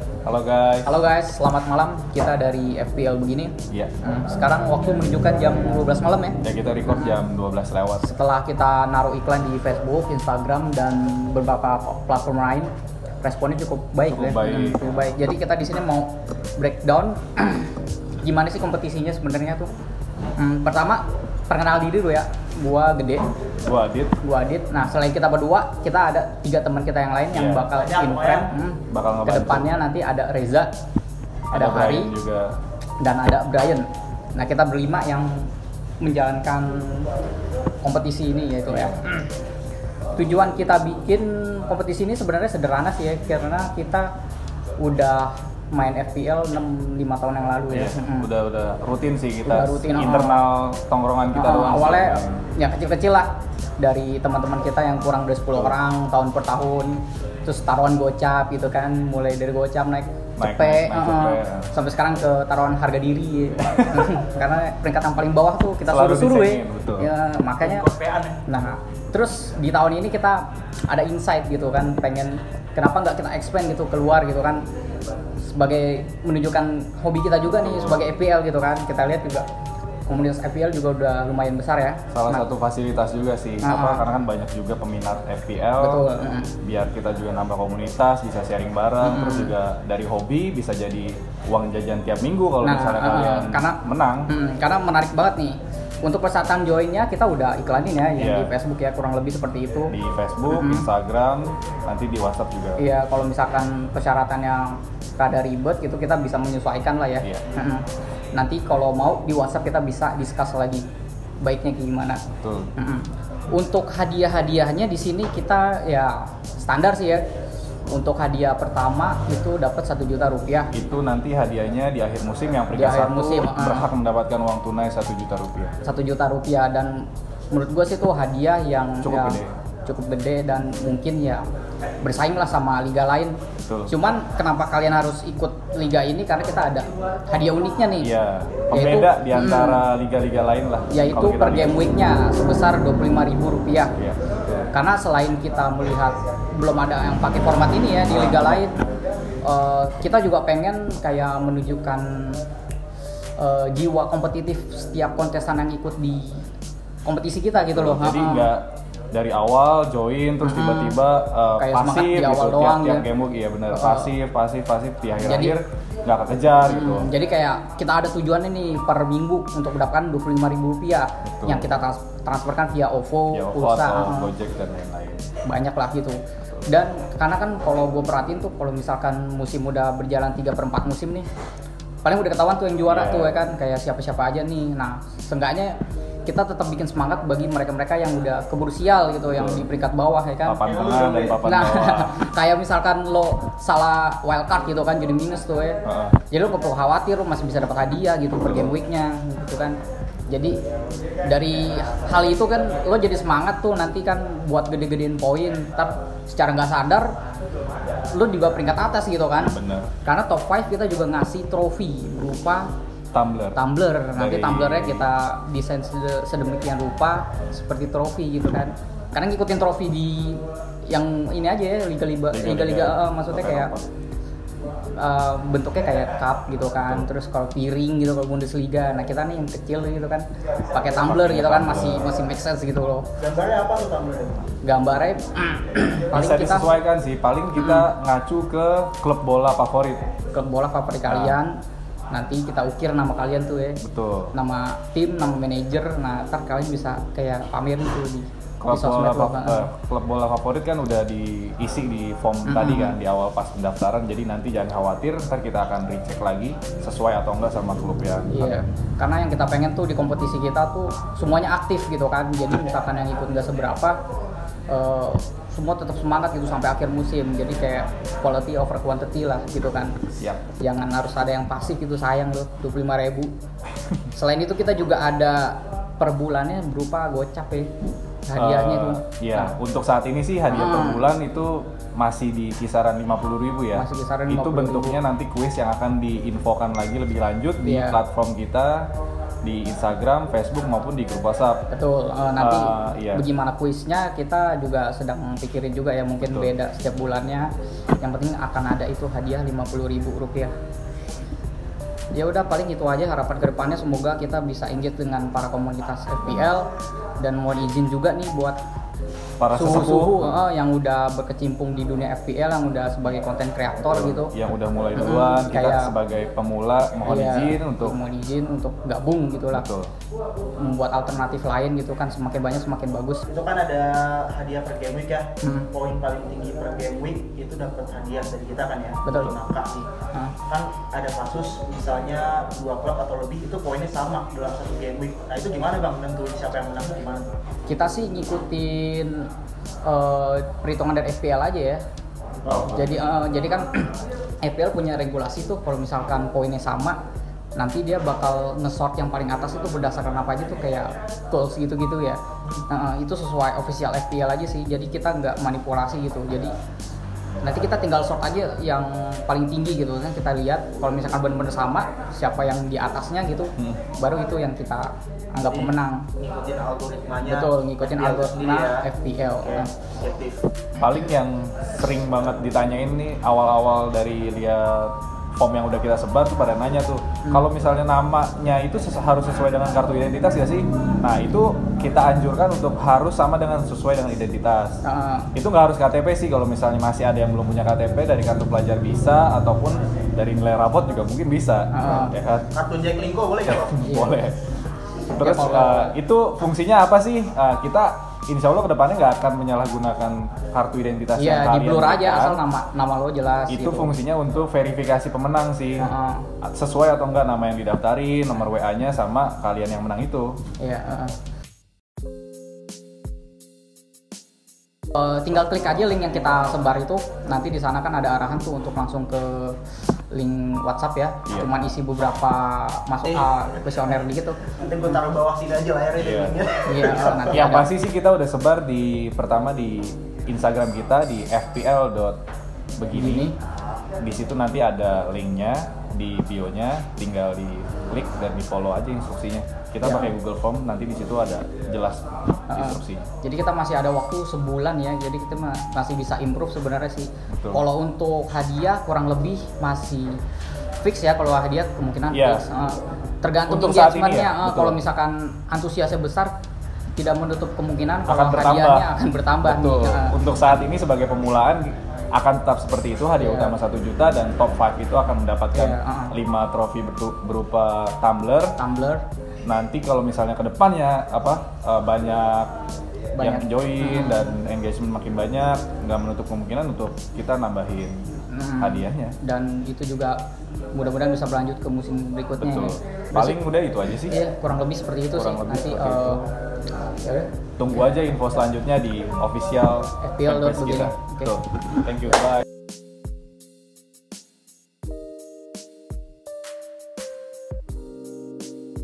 Halo guys, selamat malam. Kita dari FPL begini. Iya. Sekarang waktu menunjukkan jam 12 malam ya. Ya kita record jam 12 lewat. Setelah kita naruh iklan di Facebook, Instagram dan beberapa platform lain, responnya cukup baik. Cukup baik. Jadi kita di sini mau breakdown gimana sih kompetisinya sebenarnya tuh. Pertama, perkenal diri dulu ya. Gua Gede. Gua Adit. Nah, selain kita berdua, kita ada 3 teman kita yang lain yang bakal in-frame. Bakal ngebantu. Kedepannya nanti ada Reza, ada Hari juga, dan ada Brian. Nah, kita berlima yang menjalankan kompetisi ini yaitu ya. Tujuan kita bikin kompetisi ini sebenarnya sederhana sih ya, karena kita udah main FPL 5 tahun yang lalu ya. Udah rutin sih kita. Rutin, internal tongkrongan kita doang. Awalnya ya kecil-kecil lah, dari teman-teman kita yang kurang dari 10 orang tahun per tahun. Terus taruhan gocap gitu kan, mulai dari gocap naik cepet, sampai sekarang ke taruhan harga diri. Karena peringkat yang paling bawah tuh kita suruh-suruh ya. Makanya nah, terus di tahun ini kita ada insight gitu kan, pengen kenapa nggak kita expand gitu keluar gitu kan, sebagai menunjukkan hobi kita juga nih sebagai FPL gitu kan. Kita lihat juga komunitas FPL juga udah lumayan besar ya. Salah satu fasilitas juga sih, karena kan banyak juga peminat FPL. Betul. Biar kita juga nambah komunitas, bisa sharing bareng, terus juga dari hobi bisa jadi uang jajan tiap minggu kalau misalnya kalian menang. Karena menarik banget nih. Untuk persyaratan joinnya kita udah iklanin ya, yang di Facebook ya, kurang lebih seperti itu. Di Facebook, Instagram, nanti di WhatsApp juga. Iya, kalau misalkan persyaratannya rada ribet gitu, kita bisa menyesuaikan lah ya. Nanti kalau mau di WhatsApp kita bisa discuss lagi baiknya gimana. Betul. Untuk hadiah-hadiahnya di sini kita ya standar sih ya. Untuk hadiah pertama itu dapat 1 juta rupiah. Itu nanti hadiahnya di akhir musim, yang peringkat 1 berhak mendapatkan uang tunai 1 juta rupiah. 1 juta rupiah, dan menurut gue sih itu hadiah yang cukup gede dan mungkin ya bersaing lah sama liga lain. Betul. Cuman kenapa kalian harus ikut liga ini, karena kita ada hadiah uniknya nih. Iya, pembeda di antara liga-liga lain lah. Yaitu per game weeknya sebesar Rp25.000. Iya. Karena selain kita melihat belum ada yang pakai format ini ya di liga lain, kita juga pengen kayak menunjukkan jiwa kompetitif setiap kontestan yang ikut di kompetisi kita gitu loh. Jadi nggak dari awal join terus tiba-tiba pasif di awal gitu, doang tiap ya. game week. Iya benar, pasif di akhir-akhir nggak kekejar gitu. Jadi kayak kita ada tujuannya nih per minggu untuk mendapatkan Rp25.000 yang kita transferkan via OVO, pulsa, Gojek dan lain-lain. Banyak lah gitu. Dan karena kan kalau gue perhatiin tuh, kalau misalkan musim udah berjalan 3/4 musim nih, paling udah ketahuan tuh yang juara tuh ya kan, kayak siapa-siapa aja nih. Nah, seenggaknya kita tetap bikin semangat bagi mereka-mereka yang udah keburu sial gitu, yang di peringkat bawah ya kan. Papan tengah dan papan bawah. Kayak misalkan lo salah wildcard gitu kan, jadi minus tuh ya. Jadi lo gak perlu khawatir, lo masih bisa dapat hadiah gitu per game weeknya gitu kan. Jadi dari hal itu kan lo jadi semangat tuh nanti kan buat gede-gedein poin. Ntar secara nggak sadar lo juga peringkat atas gitu kan. Bener. Karena top 5 kita juga ngasih trofi berupa tumbler. Nanti tumblernya kita desain sedemikian rupa seperti trofi gitu kan. Karena ngikutin trofi di yang ini aja ya, liga-liga maksudnya kayak bentuknya kayak cup gitu kan. Terus kalau piring gitu kalau Bundesliga. Nah, kita nih yang kecil gitu kan pakai tumbler gitu kan, masih make sense gitu loh. Gambarnya apa tuh tumblernya? Gambarnya paling bisa disesuaikan sih. Paling kita ngacu ke klub bola favorit kalian. Nanti kita ukir nama kalian tuh ya. Betul. Nama tim, nama manajer. Nah, ntar kalian bisa kayak pamerin tuh di klub bola favorit kan udah diisi di form tadi kan di awal pas pendaftaran. Jadi nanti jangan khawatir, ntar kita akan recheck lagi sesuai atau enggak sama klub yang karena yang kita pengen tuh di kompetisi kita tuh semuanya aktif gitu kan. Jadi misalkan yang ikut nggak seberapa, semua tetap semangat gitu sampai akhir musim. Jadi kayak quality over quantity lah gitu kan. Siap. Jangan harus ada yang pasif itu, sayang loh 25.000. Selain itu kita juga ada per bulannya berupa gocap ya hadiahnya tuh. Iya, untuk saat ini sih hadiah per bulan itu masih di kisaran 50.000 ya. Masih kisaran 50.000. Itu bentuknya nanti kuis yang akan diinfokan lagi lebih lanjut di platform kita di Instagram, Facebook maupun di grup WhatsApp. Betul. Nanti Iya. bagaimana kuisnya kita juga sedang pikirin juga ya, mungkin Betul. beda setiap bulannya. Yang penting akan ada itu hadiah Rp50.000. Ya udah, paling itu aja harapan kedepannya, semoga kita bisa engage dengan para komunitas FPL, dan mohon izin juga nih buat Para suhu-suhu yang udah berkecimpung di dunia FPL, yang udah sebagai konten kreator gitu, yang udah mulai duluan, kita kayak- sebagai pemula mohon izin untuk gabung gitu lah, betul. membuat alternatif lain gitu kan, semakin banyak semakin bagus. Itu kan ada hadiah per game week ya. Poin paling tinggi per game week itu dapat hadiah dari kita kan ya. Betul. 5K nih. Kan ada kasus misalnya 2 klub atau lebih itu poinnya sama dalam satu game week. Nah itu gimana Bang, nentuin siapa yang menang itu gimana? Kita sih ngikutin perhitungan dari FPL aja ya. Jadi kan FPL punya regulasi tuh, kalau misalkan poinnya sama, nanti dia bakal nge-sort yang paling atas itu berdasarkan apa aja tuh, kayak goals gitu-gitu ya. Itu sesuai official FPL aja sih, jadi kita nggak manipulasi gitu. Jadi nanti kita tinggal sort aja yang paling tinggi gitu kan, kita lihat kalau misalkan benar-benar sama siapa yang di atasnya gitu, baru itu yang kita anggap pemenang. Ngikutin algoritmanya. Betul, ngikutin FPL algoritma sendiri ya. FPL. Oke, objektif. Paling yang sering banget ditanyain nih awal-awal dari lihat form yang udah kita sebar tuh pada nanya tuh, kalau misalnya namanya itu harus sesuai dengan kartu identitas ya sih? Nah itu kita anjurkan untuk harus sama dengan sesuai dengan identitas. Itu nggak harus KTP sih, kalau misalnya masih ada yang belum punya KTP, dari kartu pelajar bisa, ataupun dari nilai rapot juga mungkin bisa. Ya kan? Kartu Jack Linko boleh nggak Bang? Boleh. Terus itu fungsinya apa sih? Kita insya Allah kedepannya nggak akan menyalahgunakan kartu identitas yang Iya, kalian di blur aja berikan. asal nama lo jelas. Itu gitu. fungsinya untuk verifikasi pemenang sih. Sesuai atau enggak nama yang didaftarin, nomor WA-nya sama kalian yang menang itu. Iya. Tinggal klik aja link yang kita sebar itu, nanti di sana kan ada arahan tuh untuk langsung ke link WhatsApp ya. Iya. Cuman isi beberapa kuesioner gitu. Nanti gue taruh bawah sini aja layarnya Iya. linknya. Iya, nanti Yang ada. pasti sih kita udah sebar pertama di Instagram kita di fpl.begini. Di situ nanti ada linknya di bio-nya, tinggal di klik dan di follow aja instruksinya. Kita Ya. pakai Google Form, nanti di situ ada jelas instruksi. Jadi kita masih ada waktu sebulan ya, jadi kita masih bisa improve sebenarnya sih. Betul. Kalau untuk hadiah kurang lebih masih fix ya, kalau hadiah kemungkinan Iya. fix. Tergantung Untuk saat ini engagement-nya. ya, betul. Kalau misalkan antusiasnya besar, tidak menutup kemungkinan Akan kalau bertambah. hadiahnya akan bertambah Betul. nih. Untuk saat ini sebagai pemulaan akan tetap seperti itu, hadiah Iya. utama 1 juta dan top 5 itu akan mendapatkan Iya, 5 trofi berupa tumbler. Tumbler. Nanti kalau misalnya ke depannya banyak yang Banyak. join dan engagement makin banyak, nggak menutup kemungkinan untuk kita nambahin hadiahnya. Dan itu juga mudah-mudahan bisa berlanjut ke musim berikutnya. Betul. Ya. Paling udah itu aja sih. Iya, kurang lebih seperti itu Kurang sih. lebih Nanti seperti itu. ya udah. Tunggu aja info selanjutnya di official FPL fanpage kita. Oke. Betul. Thank you. Bye.